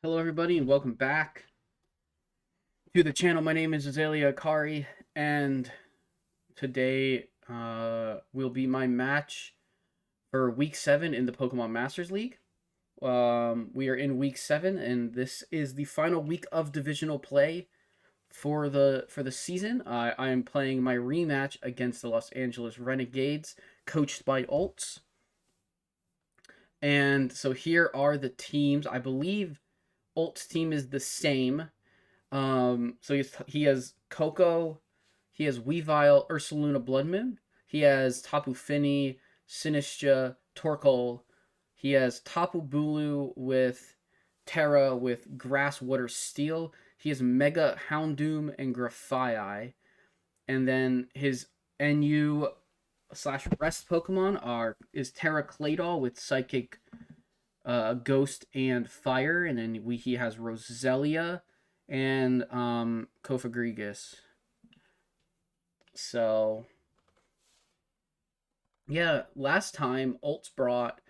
Hello, everybody, and welcome back to the channel. My name is Azalea Akari, and today will be my match for Week 7 in the Pokemon Masters League. We are in Week 7, and this is the final week of divisional play for the season. I am playing my rematch against the Los Angeles Renegades, coached by Ultzz. And so here are the teams. I believe Ultz's team is the same. So he has Coco, he has Weavile, Ursaluna Bloodmoon, he has Tapu Fini, Sinistra, Torkoal, he has Tapu Bulu with Terra with Grass, Water, Steel, he has Mega Houndoom and Grafaiai, and then his NU slash rest Pokemon is Terra Claydol with Psychic, Ghost, and Fire, and then he has Roselia and Kofagrigus. So yeah, last time Ultzz brought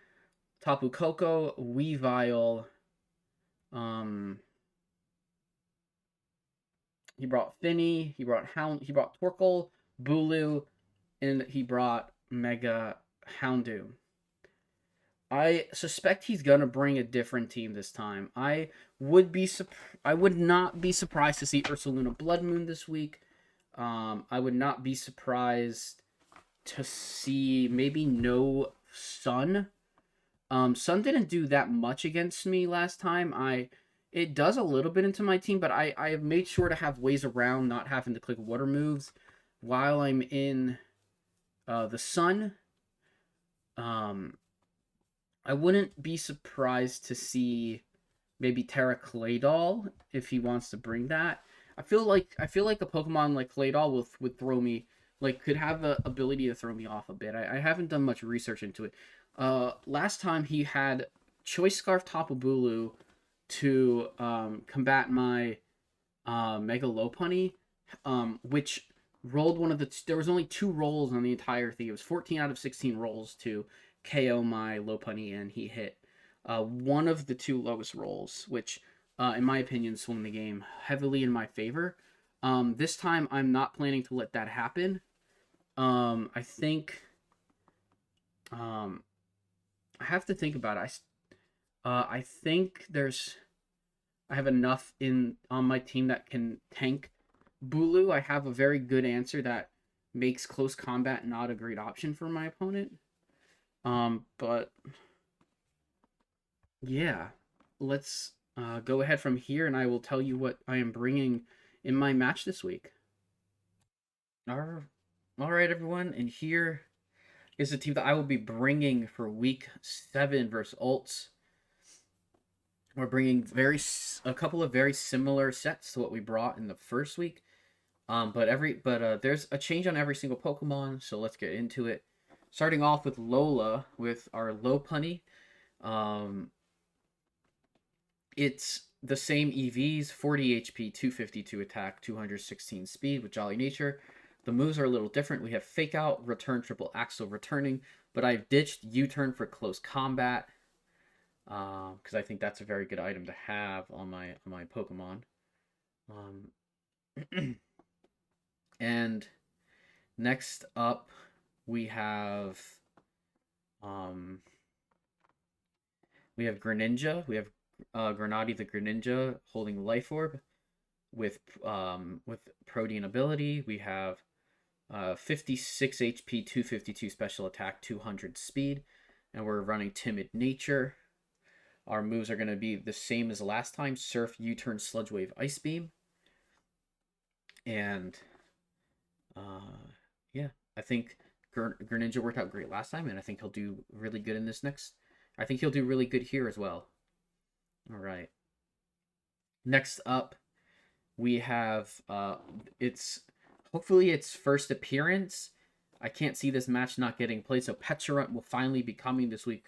Tapu Koko, Weavile, he brought Finny, he brought Torkoal, Bulu, and he brought Mega Houndoom. I suspect he's gonna bring a different team this time. I would not be surprised to see Ursaluna Bloodmoon this week. I would not be surprised to see maybe no Sun. Sun didn't do that much against me last time. It does a little bit into my team, but I have made sure to have ways around not having to click water moves while I'm in the Sun. I wouldn't be surprised to see maybe Terra Claydol if he wants to bring that. I feel like a Pokemon like Claydol would throw me, like, could have the ability to throw me off a bit. I haven't done much research into it. Last time he had Choice Scarf Tapu Bulu to combat my Mega Lopunny, which rolled one of the. There was only 2 rolls on the entire thing. It was 14 out of 16 rolls to KO my Lopunny, and he hit one of the 2 lowest rolls, which, in my opinion, swung the game heavily in my favor. This time, I'm not planning to let that happen. I think I have to think about it. I think I have enough on my team that can tank Bulu. I have a very good answer that makes close combat not a great option for my opponent. But yeah, let's go ahead from here, and I will tell you what I am bringing in my match this week. All right, everyone, and here is the team that I will be bringing for Week 7 versus Ultzz. We're bringing a couple of very similar sets to what we brought in the first week, but there's a change on every single Pokemon, so let's get into it. Starting off with Lola with our Lopunny. It's the same EVs, 40 HP, 252 attack, 216 speed with Jolly Nature. The moves are a little different. We have Fake Out, Return, Triple Axle, Returning, but I've ditched U-Turn for close combat because I think that's a very good item to have on my Pokemon. And next up, we have Greninja. We have Grenade the Greninja holding Life Orb with Protean ability. We have 56 HP, 252 special attack, 200 speed, and we're running Timid Nature. Our moves are going to be the same as last time: Surf, U-Turn, Sludge Wave, Ice Beam. And yeah, I think Greninja worked out great last time, and I think he'll do really good in this next. I think he'll do really good here as well. All right. Next up, we have hopefully its first appearance. I can't see this match not getting played, so Pecharunt will finally be coming this week.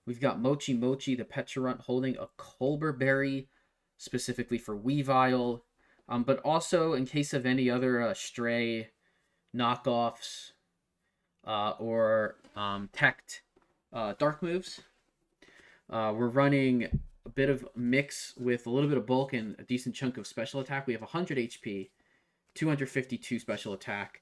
We've got Mochi Mochi, the Pecharunt, holding a Colbur Berry, specifically for Weavile, but also in case of any other stray knockoffs or teched dark moves. We're running bit of mix with a little bit of bulk and a decent chunk of special attack. We have 100 HP, 252 special attack.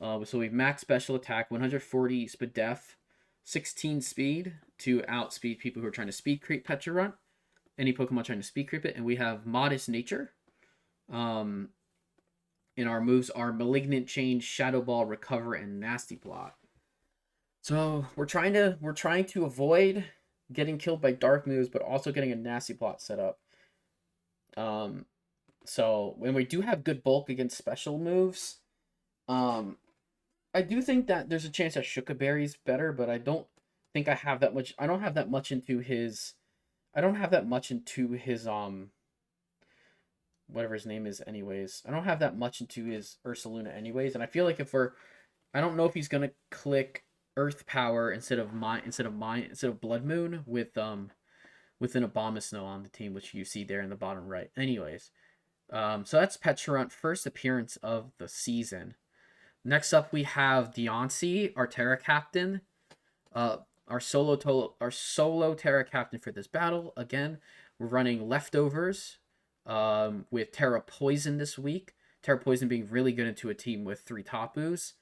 So we've max special attack, 140 speed def, 16 speed to outspeed people who are trying to speed creep Pecharunt. Any Pokemon trying to speed creep it. And we have modest nature. And our moves are Malignant Change, Shadow Ball, Recover, and Nasty Plot. So we're trying to avoid getting killed by dark moves, but also getting a Nasty Plot set up. So when we do have good bulk against special moves, I do think that there's a chance that Shuka Berry's better, but I don't think I have that much. I don't have that much into his. Whatever his name is, anyways. I don't have that much into his Ursaluna, anyways, and I feel like I don't know if he's gonna click Earth Power instead of Blood Moon with an Abomasnow on the team, which you see there in the bottom right. Anyways, so that's Pecharunt first appearance of the season. Next up, we have Deontay, our Terra Captain. Our solo Terra Captain for this battle. Again, we're running Leftovers with Terra Poison this week. Terra Poison being really good into a team with 3 Tapus.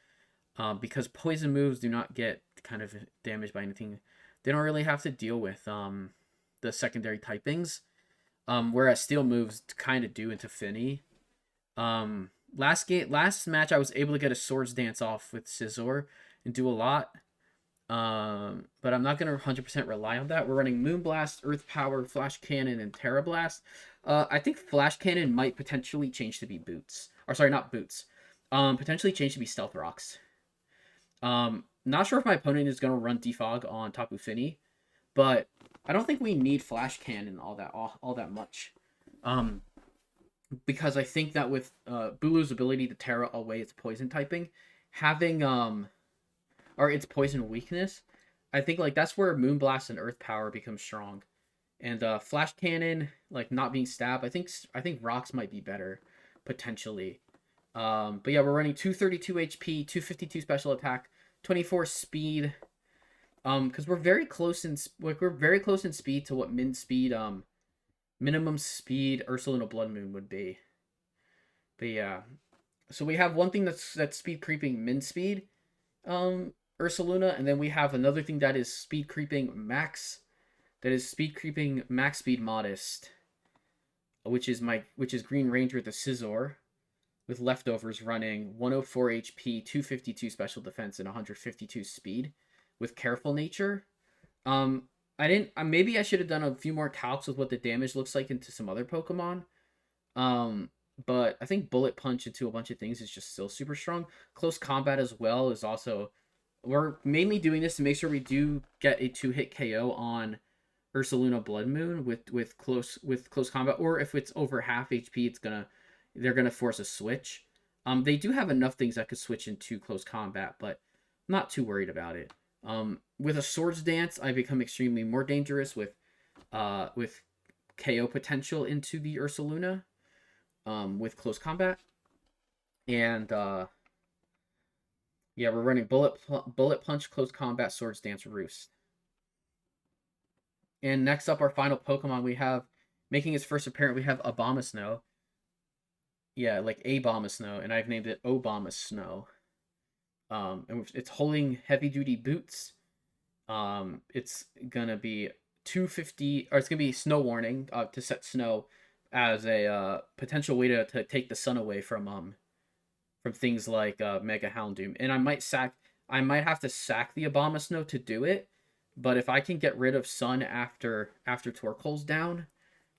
Because Poison moves do not get kind of damaged by anything. They don't really have to deal with the secondary typings. Whereas Steel moves kind of do into Finny. Last match I was able to get a Swords Dance off with Scizor and do a lot. But I'm not going to 100% rely on that. We're running Moonblast, Earth Power, Flash Cannon, and Terra Blast. I think Flash Cannon might potentially change to be Boots. Or sorry, not Boots. Potentially change to be Stealth Rocks. Not sure if my opponent is going to run Defog on Tapu Fini, but I don't think we need Flash Cannon all that much. Because I think that with Bulu's ability to Terra away its poison typing, having or its poison weakness, I think like that's where Moonblast and Earth Power become strong. And Flash Cannon, like not being stabbed, I think Rocks might be better potentially. But yeah, we're running 232 HP, 252 special attack, 24 speed. Because we're very close in speed to what minimum speed Ursaluna Blood Moon would be. But yeah, so we have one thing that's speed creeping min speed, Ursaluna, and then we have another thing that is speed creeping max. That is speed creeping max speed modest, which is Green Ranger the Scizor, with Leftovers running 104 HP, 252 special defense, and 152 speed, with Careful Nature. Maybe I should have done a few more calcs with what the damage looks like into some other Pokemon. But I think Bullet Punch into a bunch of things is just still super strong. Close Combat as well is also. We're mainly doing this to make sure we do get a 2-hit KO on Ursaluna Blood Moon with close combat, or if it's over half HP, they're gonna force a switch. They do have enough things that could switch into close combat, but I'm not too worried about it. With a Swords Dance, I become extremely more dangerous with KO potential into the Ursaluna, with close combat, and yeah, we're running Bullet Punch, Close Combat, Swords Dance, Roost. And next up, our final Pokemon we have, making its first appearance, we have Abomasnow. Yeah, like Abomasnow, and I've named it Obamasnow. And it's holding heavy duty boots. It's gonna be 250, or it's gonna be Snow Warning to set snow as a potential way to take the sun away from things like Mega Houndoom. And I might have to sack the Abomasnow to do it. But if I can get rid of Sun after Torkoal's down,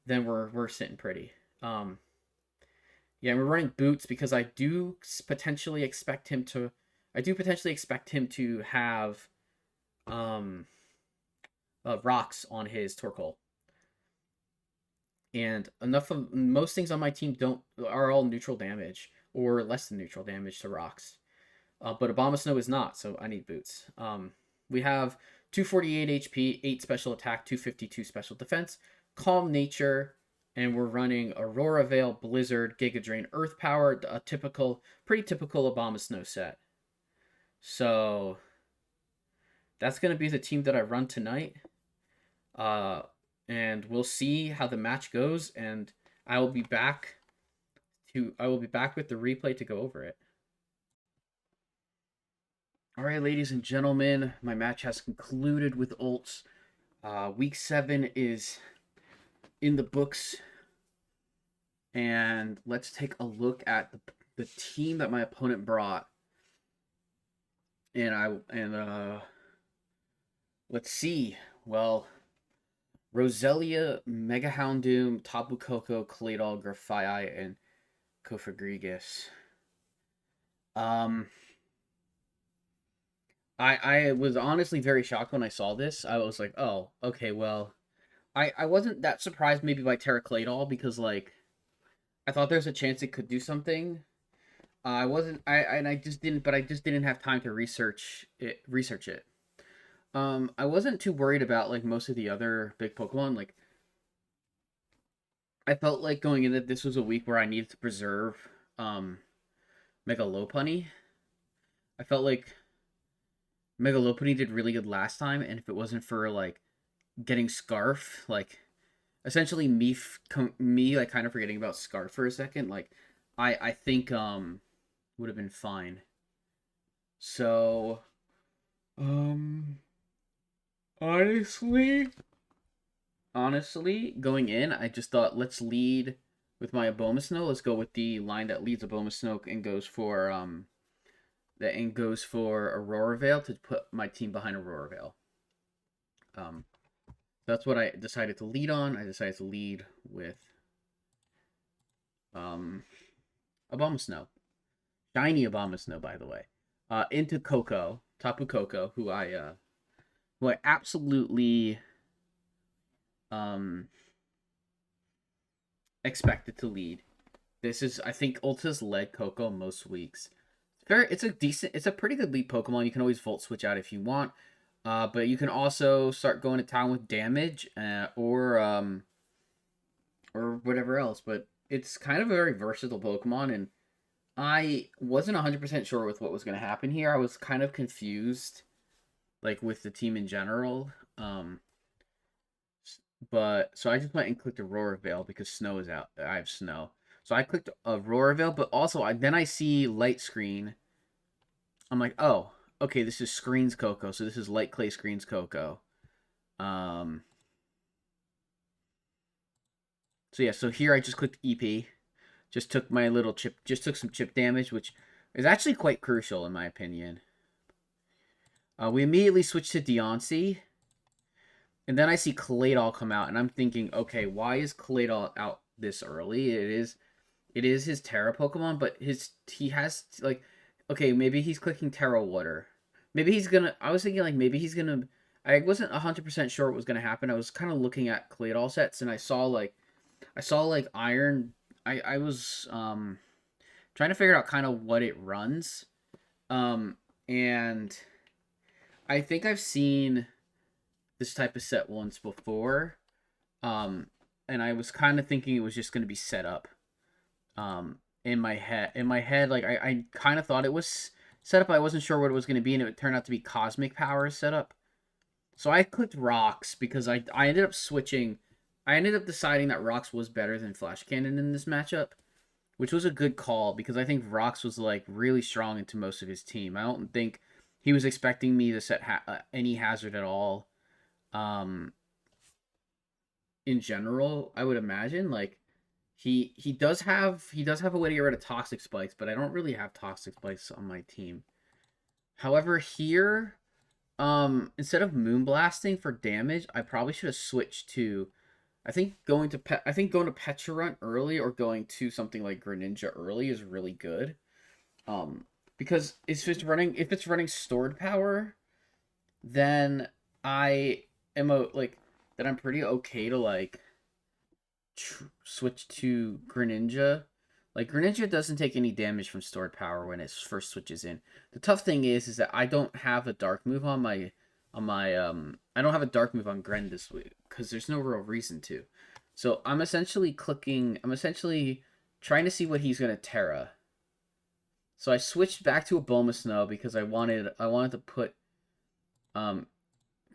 then we're sitting pretty. Yeah, we're running Boots because I do potentially expect him to have rocks on his Torkoal. And most things on my team are all neutral damage or less than neutral damage to rocks. But Abomasnow is not, so I need Boots. We have 248 HP, 8 special attack, 252 special defense, Calm Nature, and we're running Aurora Veil, Blizzard, Giga Drain, Earth Power, a pretty typical Abomasnow set. So that's going to be the team that I run tonight. And and we'll see how the match goes. And I will be back with the replay to go over it. All right, ladies and gentlemen, my match has concluded with Ultzz. Week 7 is in the books, and let's take a look at the team that my opponent brought. And let's see. Well, Roselia, Mega Houndoom, Tapu Koko, Claydol, Grafaiai, and Kofagrigus. I was honestly very shocked when I saw this. I was like, oh, okay, well, I wasn't that surprised maybe by Terra Claydol, because like I thought there's a chance it could do something. I wasn't I just didn't have time to research it. I wasn't too worried about like most of the other big Pokemon. Like I felt like going in that this was a week where I needed to preserve Mega Lopunny. I felt like Mega Lopunny did really good last time, and if it wasn't for like getting Scarf, like essentially me like kind of forgetting about Scarf for a second, like I think would have been fine. So honestly, going in, I just thought let's lead with my Abomasnow. Let's go with the line that leads Abomasnow and goes for Aurora Veil to put my team behind Aurora Veil. That's what I decided to lead on. I decided to lead with Abomasnow. Shiny Abomasnow, by the way. Into Koko, Tapu Koko, who I absolutely expected to lead. This is, I think, Ultzz led Koko most weeks. It's a pretty good lead Pokemon. You can always Volt Switch out if you want. But you can also start going to town with damage, or whatever else. But it's kind of a very versatile Pokemon, and I wasn't 100% sure with what was going to happen here. I was kind of confused, like, with the team in general. But so I just went and clicked Aurora Veil because Snow is out. I have Snow. So I clicked Aurora Veil, but also then I see Light Screen. I'm like, oh, okay, this is Screens Koko, so this is Light Clay Screens Koko. So yeah, so here I just clicked EP. Just took my little chip, just took some chip damage, which is actually quite crucial in my opinion. We immediately switched to Deontay. And then I see Claydol come out, and I'm thinking, okay, why is Claydol out this early? It is his Terra Pokemon, but he has, like, okay, maybe he's clicking Terra Water. Maybe he's gonna, I was thinking, like, maybe he's gonna, I wasn't 100% sure what was gonna happen. I was kind of looking at Claydol sets, and I saw, like, Iron. I was, trying to figure out kind of what it runs. And I think I've seen this type of set once before, and I was kind of thinking it was just going to be set up. In my head, like I kind of thought it was set up. I wasn't sure what it was going to be, and it turned out to be Cosmic Power set up. So I clicked Rocks because I ended up switching. I ended up deciding that Rocks was better than Flash Cannon in this matchup, which was a good call because I think Rocks was like really strong into most of his team. I don't think he was expecting me to set any hazard at all. In general, I would imagine like he does have a way to get rid of Toxic Spikes, but I don't really have Toxic Spikes on my team. However, here, instead of Moonblasting for damage, I probably should have switched to, I think going to Pecharunt early or going to something like Greninja early is really good. Because if it's running stored power, then I am then I'm pretty okay to like switch to Greninja. Like Greninja doesn't take any damage from stored power when it first switches in. The tough thing is that I don't have a dark move on my I don't have a dark move on Gren this week because there's no real reason to. So I'm essentially trying to see what he's gonna Terra. So I switched back to a Abomasnow because I wanted to put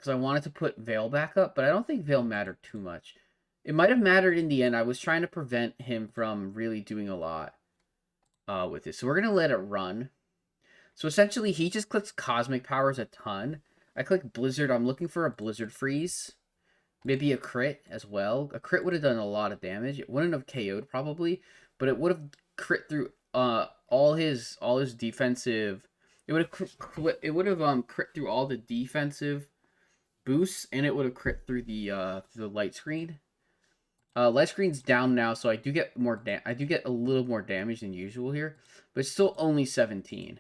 because I wanted to put Veil back up, but I don't think Veil mattered too much. It might have mattered in the end. I was trying to prevent him from really doing a lot with it. So we're going to let it run. So essentially, he just clicks Cosmic Powers a ton. I click Blizzard. I'm looking for a Blizzard Freeze. Maybe a crit as well. A crit would have done a lot of damage. It wouldn't have KO'd probably, but it would have crit through all his defensive. It would have crit through all the defensive boosts, and it would have crit through the light screen. Light screen's down now, so I do get I do get a little more damage than usual here, but it's still only 17.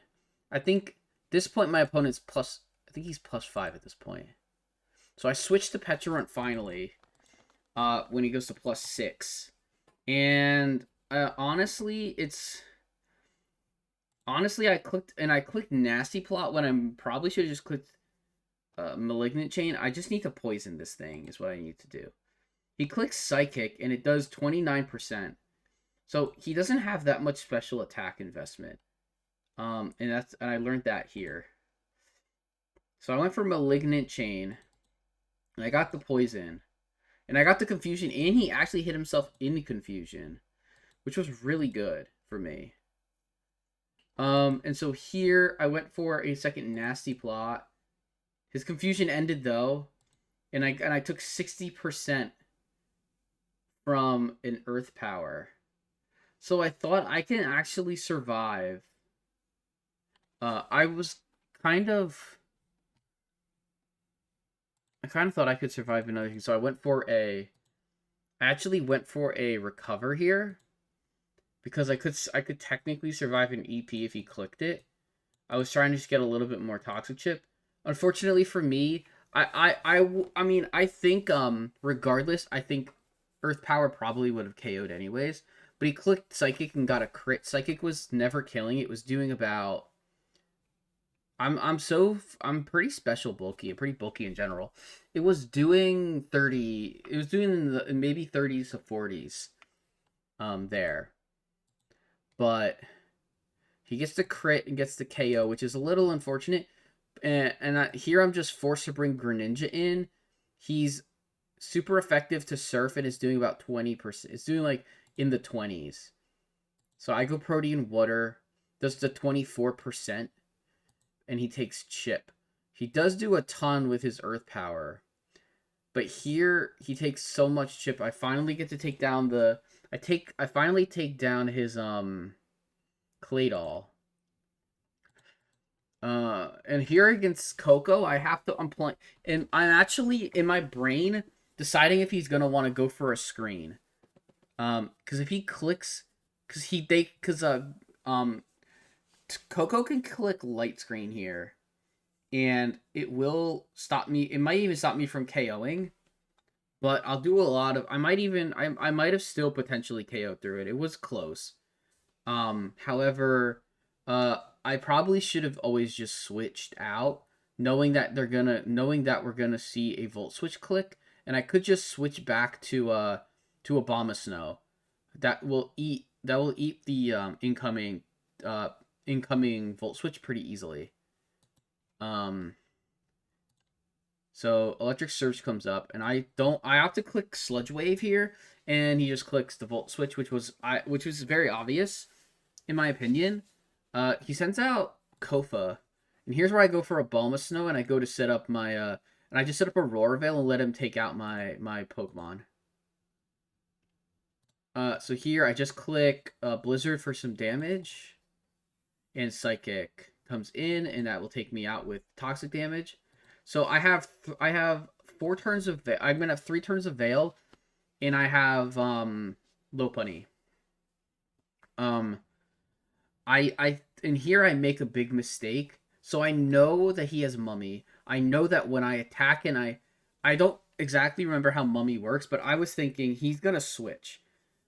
I think at this point my opponent's plus. I think he's +5 at this point. So I switched to Petrarunt finally. When he goes to +6, and honestly, I clicked Nasty Plot when I probably should have just clicked Malignant Chain. I just need to poison this thing is what I need to do. He clicks Psychic, and it does 29%. So he doesn't have that much special attack investment. And I learned that here. So I went for Malignant Chain, and I got the poison, and I got the confusion, and he actually hit himself in confusion, which was really good for me. And so here I went for a second Nasty Plot. His confusion ended though, and I took 60% from an Earth Power. So I thought I can actually survive. I kind of thought I could survive another thing, so I actually went for a Recover here, because I could technically survive an EP if he clicked it. I was trying to just get a little bit more Toxic Chip. Unfortunately for me, I think regardless, I think Earth Power probably would have KO'd anyways. But he clicked Psychic and got a crit. Psychic was never killing. It was doing about. I'm pretty special bulky. I'm pretty bulky in general. It was doing 30. It was doing maybe 30s to 40s. There. But he gets the crit and gets the KO, which is a little unfortunate. Here I'm just forced to bring Greninja in. He's super effective to Surf and is doing about 20%. It's doing like in the 20s. So I go Protean Water, does the 24%, and he takes Chip. He does do a ton with his Earth Power, but here he takes so much Chip. I finally get to take down I finally take down his Claydol. And here against Coco, I have to unplug, and I'm actually in my brain deciding if he's gonna want to go for a screen. Because if he clicks, Coco can click Light Screen here, and it will stop me. It might even stop me from KOing, but I'll do a lot of. I might have still potentially KO'd through it. It was close. However, I probably should have always just switched out, knowing that we're gonna see a Volt Switch click, and I could just switch back to Abomasnow. That will eat the incoming Volt Switch pretty easily. So Electric Surge comes up, and I have to click Sludge Wave here, and he just clicks the Volt Switch, which was very obvious, in my opinion. He sends out Kofa, and here's where I go for a Abomasnow, and I go to set up my and I just set up a Roar Veil and let him take out my Pokemon. So here I just click Blizzard for some damage, and Psychic comes in, and that will take me out with toxic damage. So I have 4 turns of I'm gonna have 3 turns of Veil, and I have Lopunny. And here I make a big mistake. So I know that he has Mummy. I know that when I attack, and I don't exactly remember how Mummy works, but I was thinking he's gonna switch.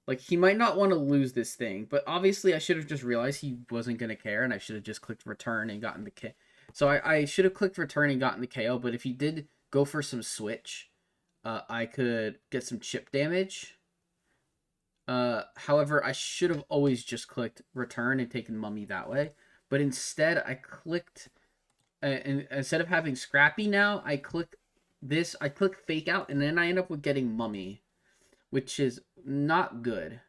Like, he might not want to lose this thing, but obviously I should have just realized he wasn't going to care, and I should have just clicked return and gotten the KO. So I should have clicked return and gotten the KO, but if he did go for some switch, I could get some chip damage. However, I should have always just clicked return and taken Mummy that way. But instead, I clicked, and instead of having Scrappy now, I click this, I click fake out, and then I end up with getting mummy, which is not good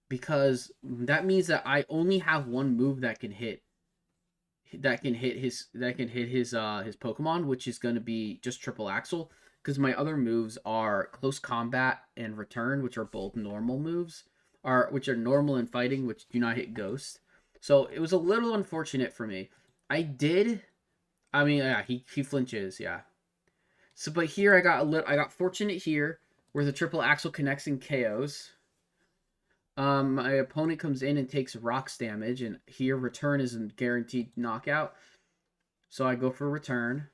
because that means that I only have one move that can hit his Pokemon, which is going to be just triple axle, because my other moves are close combat and return, which are both normal moves, which are normal in fighting, which do not hit ghost. So it was a little unfortunate for me. I mean, yeah, he flinches, yeah. So, but here I got fortunate here where the triple axle connects and KOs. My opponent comes in and takes rocks damage, and here return is a guaranteed knockout. So I go for return.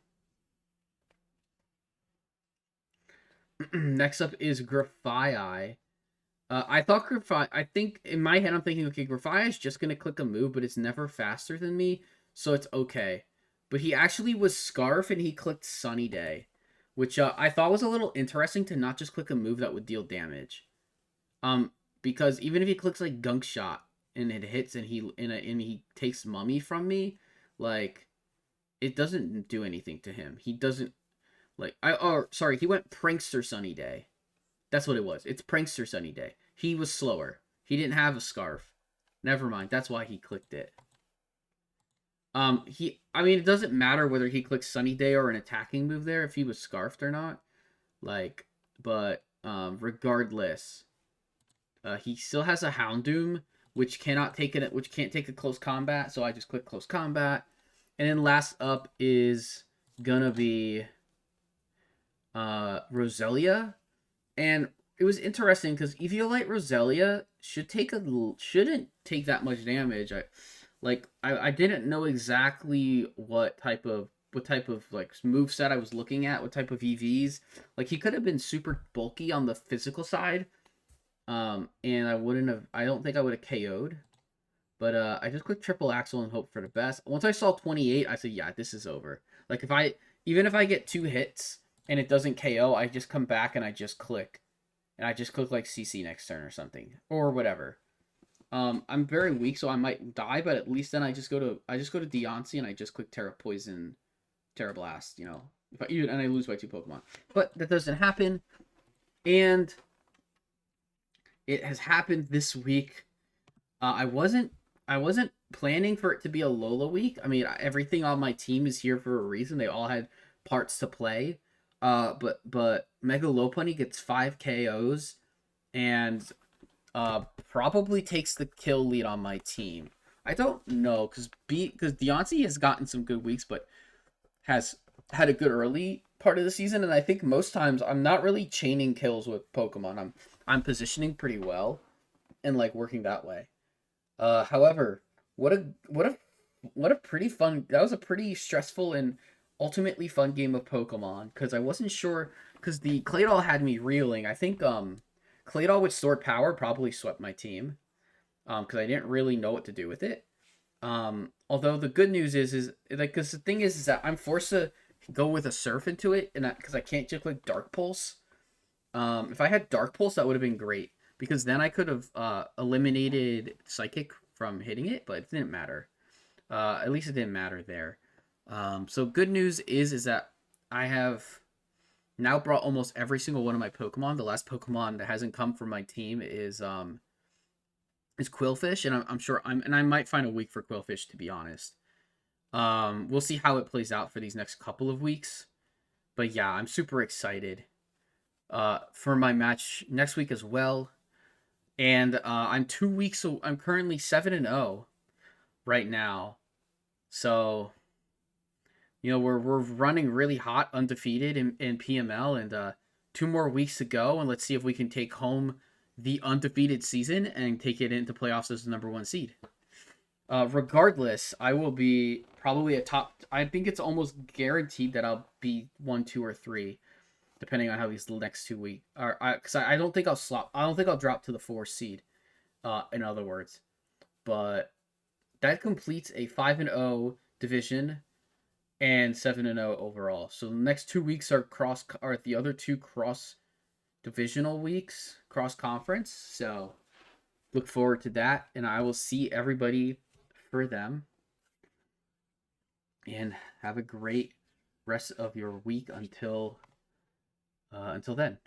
Next up is Grafai. I think in my head I'm thinking, okay, Grafai is just gonna click a move, but it's never faster than me, so it's okay. But he actually was Scarf and he clicked Sunny Day, which I thought was a little interesting to not just click a move that would deal damage. Because even if he clicks like Gunk Shot and it hits and he takes Mummy from me, like it doesn't do anything to him. He doesn't he went Prankster Sunny Day. That's what it was. It's Prankster Sunny Day. He was slower. He didn't have a Scarf. Never mind. That's why he clicked it. I mean, it doesn't matter whether he clicks Sunny Day or an attacking move there if he was Scarfed or not. Regardless, he still has a Houndoom, which can't take a close combat, so I just click close combat. And then last up is gonna be Roselia. And it was interesting because Eviolite Roselia shouldn't take that much damage. I didn't know exactly what type of like move set I was looking at, what type of EVs. Like he could have been super bulky on the physical side. And I don't think I would have KO'd. But I just clicked triple axle and hope for the best. Once I saw 28, I said, yeah, this is over. Like even if I get 2 hits and it doesn't KO, I just come back and I just click. And I just click like CC next turn or something. Or whatever. I'm very weak, so I might die, but at least then I just go to Deontay and I just click Terra Poison, Terra Blast, and I lose by 2 Pokemon. But that doesn't happen. And it has happened this week. I wasn't planning for it to be a Lola week. I mean, everything on my team is here for a reason. They all had parts to play. But Mega Lopunny gets 5 KOs and probably takes the kill lead on my team. I don't know because Deontay has gotten some good weeks, but has had a good early part of the season, and I think most times I'm not really chaining kills with Pokemon. I'm positioning pretty well and like working that way. However, what a pretty fun. That was a pretty stressful and ultimately fun game of Pokemon because I wasn't sure because the Claydol had me reeling. I think Claydol with Sword Power probably swept my team because I didn't really know what to do with it. Although the good news is like because the thing is that I'm forced to go with a Surf into it, and because I can't just click Dark Pulse. If I had Dark Pulse, that would have been great because then I could have eliminated Psychic from hitting it, but it didn't matter. At least it didn't matter there. So good news is that I have now brought almost every single one of my Pokemon. The last Pokemon that hasn't come from my team is Quillfish, and I'm sure I might find a week for Quillfish, to be honest. We'll see how it plays out for these next couple of weeks. But yeah, I'm super excited for my match next week as well. And I'm 2 weeks, so I'm currently 7-0 right now. So we're running really hot, undefeated in PML, and 2 more weeks to go, and let's see if we can take home the undefeated season and take it into playoffs as the number 1 seed. Regardless, I will be probably a top. I think it's almost guaranteed that I'll be 1, 2, or 3, depending on how these next 2 weeks are. Because I don't think I'll slop. I don't think I'll drop to the 4 seed. In other words, but that completes a 5-0 division and 7-0 overall. So the next 2 weeks are the other 2 cross divisional weeks, cross conference. So look forward to that, and I will see everybody for them. And have a great rest of your week until then.